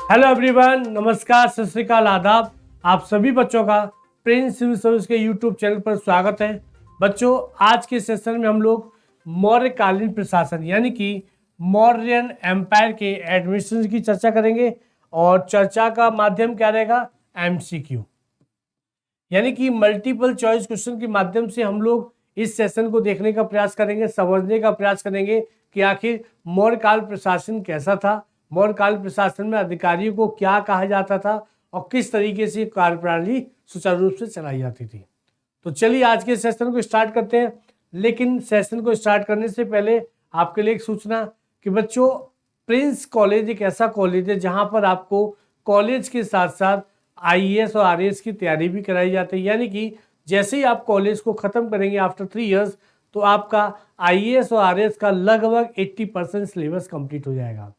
Hello everyone, नमस्कार, सत श्री अकाल, आदाब। आप सभी बच्चों का प्रिंस सिविल सर्विस के यूट्यूब चैनल पर स्वागत है। बच्चों, आज के सेशन में हम लोग मौर्यकालीन प्रशासन यानी कि मौर्यन एम्पायर के एडमिनिस्ट्रेशन की चर्चा करेंगे और चर्चा का माध्यम क्या रहेगा? एमसीक्यू यानी कि मल्टीपल चॉइस क्वेश्चन के माध्यम से हम लोग इस सेशन को देखने का प्रयास करेंगे, समझने का प्रयास करेंगे कि आखिर मौर्यकाल प्रशासन कैसा था, मौर्यकाल प्रशासन में अधिकारियों को क्या कहा जाता था और किस तरीके से कार्यप्रणाली सुचारू रूप से चलाई जाती थी। तो चलिए आज के सेशन को स्टार्ट करते हैं। लेकिन सेशन को स्टार्ट करने से पहले आपके लिए एक सूचना कि बच्चों, प्रिंस कॉलेज एक ऐसा कॉलेज है जहां पर आपको कॉलेज के साथ साथ आईएएस और आरएएस की तैयारी भी कराई जाती है। यानी कि जैसे ही आप कॉलेज को खत्म करेंगे आफ्टर 3 इयर्स, तो आपका आईएएस और आरएएस का लगभग 80% सिलेबस कंप्लीट हो जाएगा।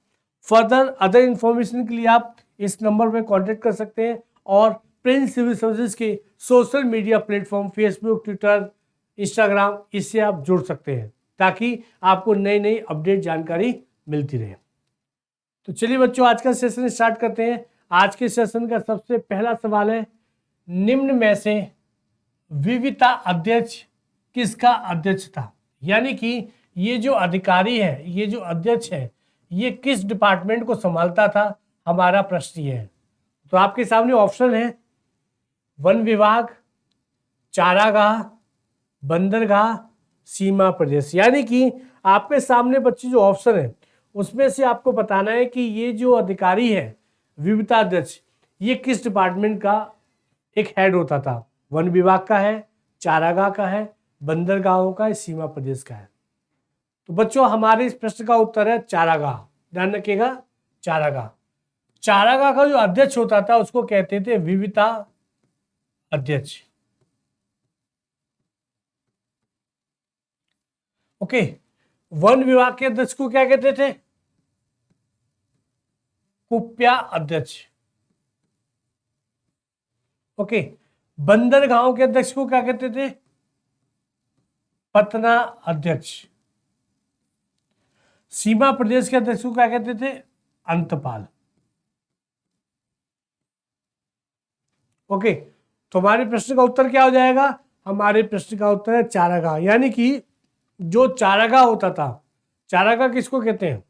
फर्दर अदर इंफॉर्मेशन के लिए आप इस नंबर पर कांटेक्ट कर सकते हैं और प्रिंस सिविल सर्विसेज के social media platform Facebook, Twitter, Instagram, इससे आप जुड़ सकते हैं ताकि आपको नई नई अपडेट जानकारी मिलती रहे। तो चलिए बच्चों, आज का सेशन स्टार्ट करते हैं। आज के सेशन का सबसे पहला सवाल है, निम्न में से विविता अध्यक्ष किसका अध्यक्ष था? यानी कि ये जो अधिकारी है, ये जो अध्यक्ष है, ये किस डिपार्टमेंट को संभालता था? हमारा प्रश्न ये है। तो आपके सामने ऑप्शन है वन विभाग, चारागाह, बंदरगाह, सीमा प्रदेश। यानी कि आपके सामने बच्चे जो ऑप्शन है उसमें से आपको बताना है कि ये जो अधिकारी है विविता अध्यक्ष, ये किस डिपार्टमेंट का एक हेड होता था? वन विभाग का है, चारागाह का है, बंदरगाहों का है, सीमा प्रदेश का है। तो बच्चों, हमारे इस प्रश्न का उत्तर है चारागाह। ध्यान रखिएगा, चारागाह। चारागाह का जो अध्यक्ष होता था उसको कहते थे विविता अध्यक्ष। ओके। वन विभाग के अध्यक्ष को क्या कहते थे? कुप्या अध्यक्ष। ओके। बंदरगाहों के अध्यक्ष को क्या कहते थे? पतना अध्यक्ष। सीमा प्रदेश के अध्यक्ष को क्या कहते थे? अंतपाल। ओके। तो हमारे प्रश्न का उत्तर क्या हो जाएगा? हमारे प्रश्न का उत्तर है चारागाह। यानी कि जो चारागाह होता था, चारागाह किसको कहते हैं?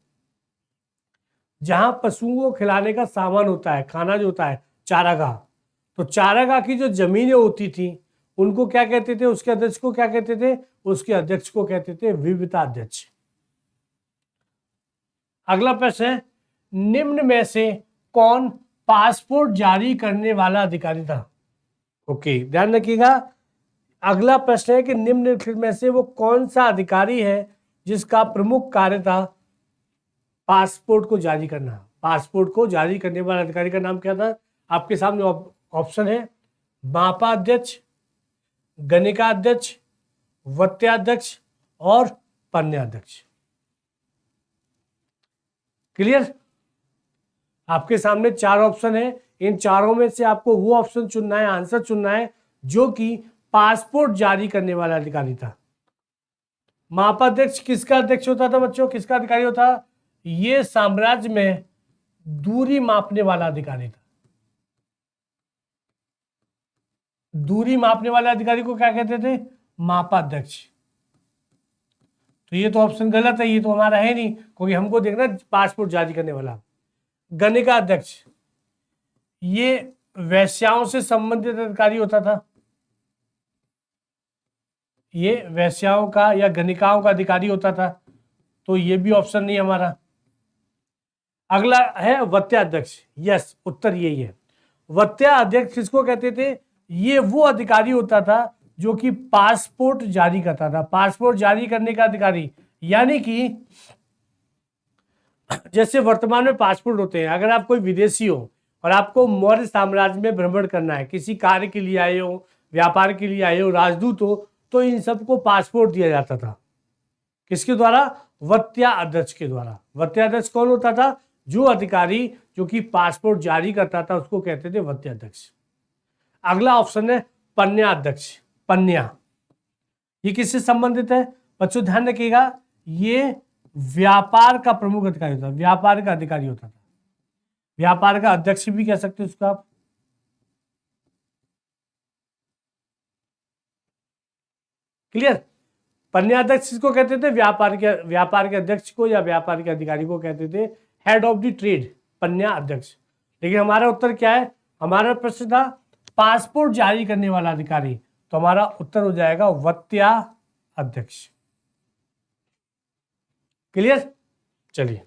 जहां पशुओं को खिलाने का सामान होता है, खाना जो होता है, चारागाह। तो चारागाह की जो जमीनें होती थी उनको क्या कहते थे? उसके अध्यक्ष को क्या कहते थे? उसके अध्यक्ष को कहते थे विविता अध्यक्ष। अगला प्रश्न है, निम्न में से कौन पासपोर्ट जारी करने वाला अधिकारी था? ओके, ध्यान रखिएगा। अगला प्रश्न है कि निम्नलिखित में से वो कौन सा अधिकारी है जिसका प्रमुख कार्य था पासपोर्ट को जारी करना? पासपोर्ट को जारी करने वाला अधिकारी का नाम क्या था? आपके सामने ऑप्शन है मापा अध्यक्ष, गणिका अध्यक्ष, वत्याध्यक्ष और पन्याध्यक्ष। क्लियर? आपके सामने 4 ऑप्शन है। इन चारों में से आपको वो ऑप्शन चुनना है, आंसर चुनना है जो कि पासपोर्ट जारी करने वाला अधिकारी था। मापाध्यक्ष किसका अध्यक्ष होता था बच्चों? किसका अधिकारी होता? ये साम्राज्य में दूरी मापने वाला अधिकारी था। दूरी मापने वाले अधिकारी को क्या कहते थे? मापाध्यक्ष। तो ये तो ऑप्शन गलत है, ये तो हमारा है नहीं, क्योंकि हमको देखना पासपोर्ट जारी करने वाला। गणिका अध्यक्ष, ये वैश्याओं से संबंधित अधिकारी होता था। ये वैश्याओं का या गणिकाओं का अधिकारी होता था, तो ये भी ऑप्शन नहीं हमारा। अगला है वत्याध्यक्ष। यस, उत्तर यही है। वत्याध्यक्ष किसको कहते थे? ये वो अधिकारी होता था जो कि पासपोर्ट जारी करता था। पासपोर्ट जारी करने का अधिकारी, यानी कि जैसे वर्तमान में पासपोर्ट होते हैं, अगर आप कोई विदेशी हो और आपको मौर्य साम्राज्य में भ्रमण करना है, किसी कार्य के लिए आए हो, व्यापार के लिए आए हो, राजदूत हो, तो इन सबको पासपोर्ट दिया जाता था। किसके द्वारा? वत्याध्यक्ष के द्वारा। वत्याध्यक्ष कौन होता था? जो अधिकारी जो कि पासपोर्ट जारी करता था उसको कहते थे वत्याध्यक्ष। अगला ऑप्शन है पन्याध्यक्ष। पन्या, ये किससे संबंधित है बच्चों? ध्यान रखिएगा, ये व्यापार का प्रमुख अधिकारी होता था, व्यापार का अधिकारी होता था। व्यापार का अध्यक्ष भी कह सकते हो उसको आप। क्लियर। पन्याध्यक्ष किसको कहते थे? व्यापार के अध्यक्ष को या व्यापार के अधिकारी को कहते थे हेड ऑफ द ट्रेड, पन्या अध्यक्ष। लेकिन हमारा उत्तर क्या है? हमारा प्रश्न था पासपोर्ट जारी करने वाला अधिकारी, तो हमारा उत्तर हो जाएगा वत्या अध्यक्ष। क्लियर। चलिए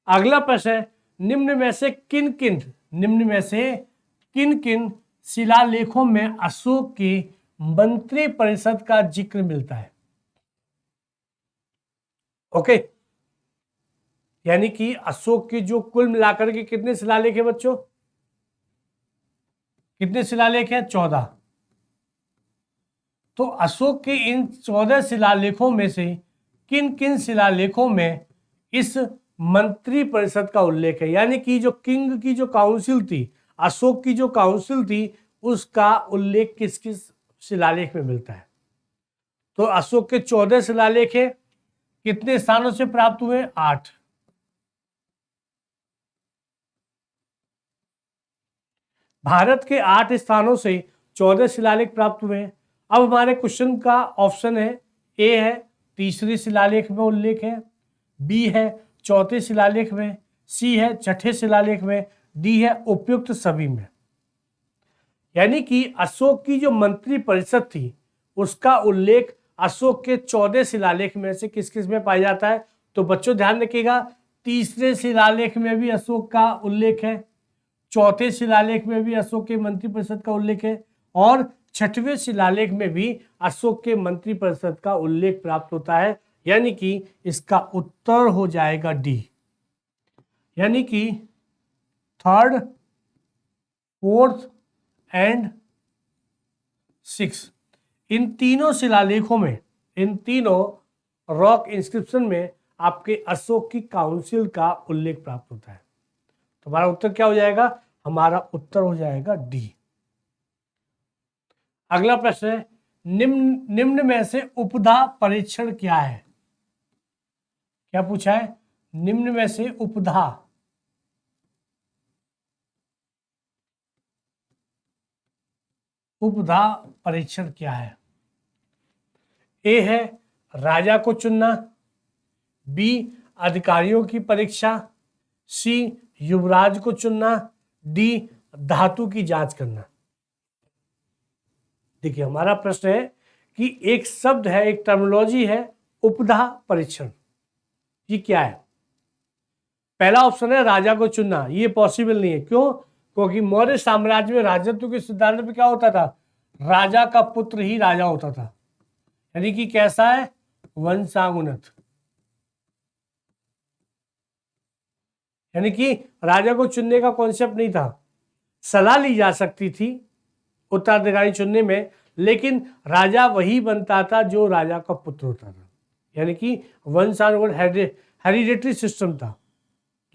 अगला प्रश्न है, निम्न में से किन किन शिलालेखों में अशोक की मंत्री परिषद का जिक्र मिलता है? ओके, यानी कि अशोक के जो कुल मिलाकर के कितने शिलालेख है बच्चों? कितने शिलालेख हैं? 14। तो अशोक के इन 14 शिलालेखों में से किन किन शिलालेखों में इस मंत्री परिषद का उल्लेख है? यानी कि जो किंग की जो काउंसिल थी, अशोक की जो काउंसिल थी, उसका उल्लेख किस किस शिलालेख में मिलता है? तो अशोक के 14 शिलालेख है, कितने स्थानों से प्राप्त हुए? 8। भारत के 8 स्थानों से 14 शिलालेख प्राप्त हुए हैं। अब हमारे क्वेश्चन का ऑप्शन है, ए है तीसरे शिलालेख में उल्लेख है, बी है चौथे शिलालेख में, सी है छठे शिलालेख में, डी है उपयुक्त सभी में। यानी कि अशोक की जो मंत्री परिषद थी उसका उल्लेख अशोक के 14 शिलालेख में से किस किस में पाया जाता है? तो बच्चों ध्यान रखिएगा, तीसरे शिलालेख में भी अशोक का उल्लेख है, चौथे शिलालेख में भी अशोक के मंत्री परिषद का उल्लेख है, और छठवें शिलालेख में भी अशोक के मंत्री परिषद का उल्लेख प्राप्त होता है। यानी कि इसका उत्तर हो जाएगा डी। यानी कि थर्ड, फोर्थ एंड 6, इन तीनों शिलालेखों में, इन तीनों रॉक इंस्क्रिप्शन में आपके अशोक की काउंसिल का उल्लेख प्राप्त होता है। तो हमारा उत्तर क्या हो जाएगा? हमारा उत्तर हो जाएगा डी। अगला प्रश्न है, निम्न में से उपधा परीक्षण क्या है? क्या पूछा है? निम्न में से उपधा परीक्षण क्या है? ए है राजा को चुनना, बी अधिकारियों की परीक्षा, सी युवराज को चुनना, डी धातु की जांच करना। देखिए हमारा प्रश्न है कि एक शब्द है, एक टर्मिनोलॉजी है उपधा परीक्षण, ये क्या है? पहला ऑप्शन है राजा को चुनना, ये पॉसिबल नहीं है। क्यों? क्योंकि मौर्य साम्राज्य में राजत्व के सिद्धांत में क्या होता था? राजा का पुत्र ही राजा होता था। यानी कि कैसा है? वंशानुगत। यानी कि राजा को चुनने का कॉन्सेप्ट नहीं था, सलाह ली जा सकती थी उत्तराधिकारी चुनने में, लेकिन राजा वही बनता था जो राजा का पुत्र होता था। यानी कि वंशानुगत हेरिडेटरी सिस्टम था,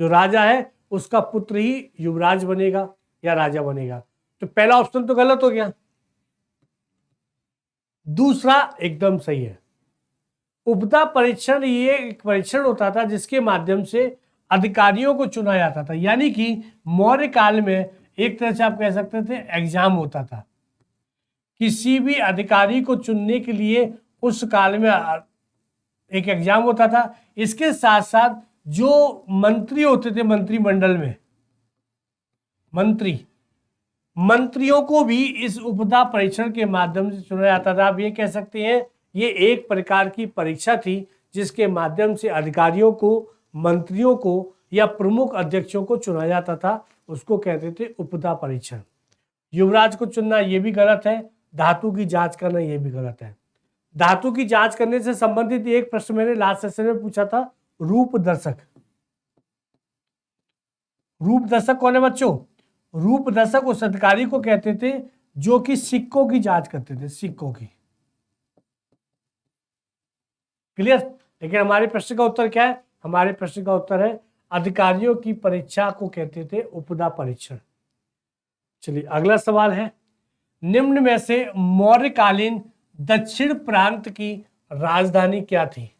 जो राजा है उसका पुत्र ही युवराज बनेगा या राजा बनेगा। तो पहला ऑप्शन तो गलत हो गया, दूसरा एकदम सही है। उपधा परीक्षण ये एक परीक्षण होता था जिसके माध्यम से अधिकारियों को चुना जाता था। यानी कि मौर्य काल में एक तरह से आप कह सकते थे एग्जाम होता था, किसी भी अधिकारी को चुनने के लिए उस काल में एक एग्जाम होता था। इसके साथ साथ जो मंत्री होते थे मंत्रिमंडल में, मंत्रियों को भी इस उपधा परीक्षण के माध्यम से चुना जाता था। आप ये कह सकते हैं ये एक प्रकार की परीक्षा थी जिसके माध्यम से अधिकारियों को, मंत्रियों को या प्रमुख अध्यक्षों को चुना जाता था, उसको कहते थे उपधा परीक्षण। युवराज को चुनना ये भी गलत है, धातु की जांच करना ये भी गलत है। धातु की जांच करने से संबंधित एक प्रश्न मैंने लास्ट सेशन में पूछा था, रूप दर्शक। रूप दर्शक कौन है बच्चों? रूप दर्शक उस अधिकारी को कहते थे जो कि सिक्कों की जांच करते थे, सिक्कों की। क्लियर। लेकिन हमारे प्रश्न का उत्तर क्या है? हमारे प्रश्न का उत्तर है अधिकारियों की परीक्षा को कहते थे उपधा परीक्षण। चलिए अगला सवाल है, निम्न में से मौर्यकालीन दक्षिण प्रांत की राजधानी क्या थी?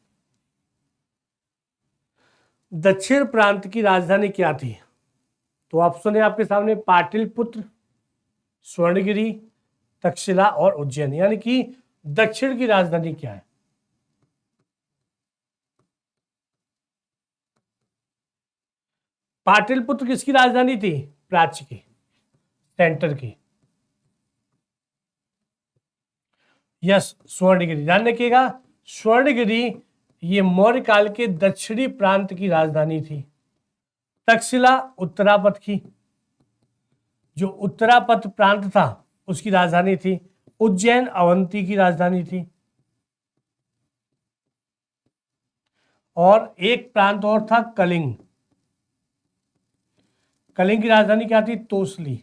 दक्षिण प्रांत की राजधानी क्या थी? तो ऑप्शन है आपके सामने पाटलिपुत्र, स्वर्णगिरी, तक्षशिला और उज्जैन। यानी कि दक्षिण की राजधानी क्या है? पाटलिपुत्र किसकी राजधानी थी? प्राच्य की, सेंटर की। यस, स्वर्णगिरी। ध्यान रखिएगा, स्वर्णगिरी ये मौर्य काल के दक्षिणी प्रांत की राजधानी थी। तक्षशिला उत्तरापथ की, जो उत्तरापथ प्रांत था उसकी राजधानी थी। उज्जैन अवंती की राजधानी थी। और एक प्रांत और था कलिंग। कलिंग की राजधानी क्या थी? तोसली।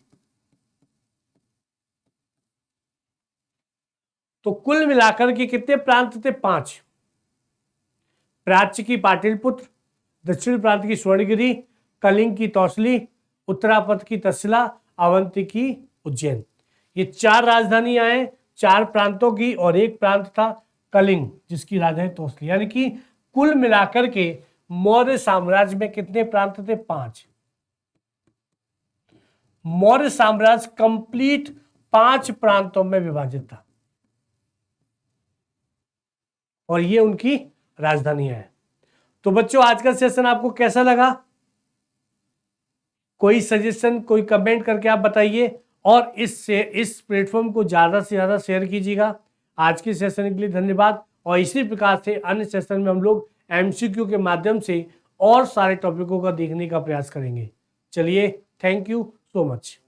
तो कुल मिलाकर के कितने प्रांत थे? 5। प्राच्य की पाटलिपुत्र, दक्षिण प्रांत की स्वर्णगिरी, कलिंग की तौसली, उत्तरापथ की तक्षशिला, अवंती की उज्जैन। ये 4 राजधानियां हैं 4 प्रांतों की, और एक प्रांत था कलिंग जिसकी राजधानी तौसली। यानी कि कुल मिलाकर के मौर्य साम्राज्य में कितने प्रांत थे? 5। मौर्य साम्राज्य कंप्लीट 5 प्रांतों में विभाजित था, और ये उनकी राजधानियां हैं। तो बच्चों, आज का सेशन आपको कैसा लगा? कोई सजेशन, कोई कमेंट करके आप बताइए, और इस प्लेटफॉर्म को ज्यादा से ज्यादा शेयर कीजिएगा। आज के सेशन के लिए धन्यवाद, और इसी प्रकार से अन्य सेशन में हम लोग एमसीक्यू के माध्यम से और सारे टॉपिकों का देखने का प्रयास करेंगे। चलिए, थैंक यू सो मच।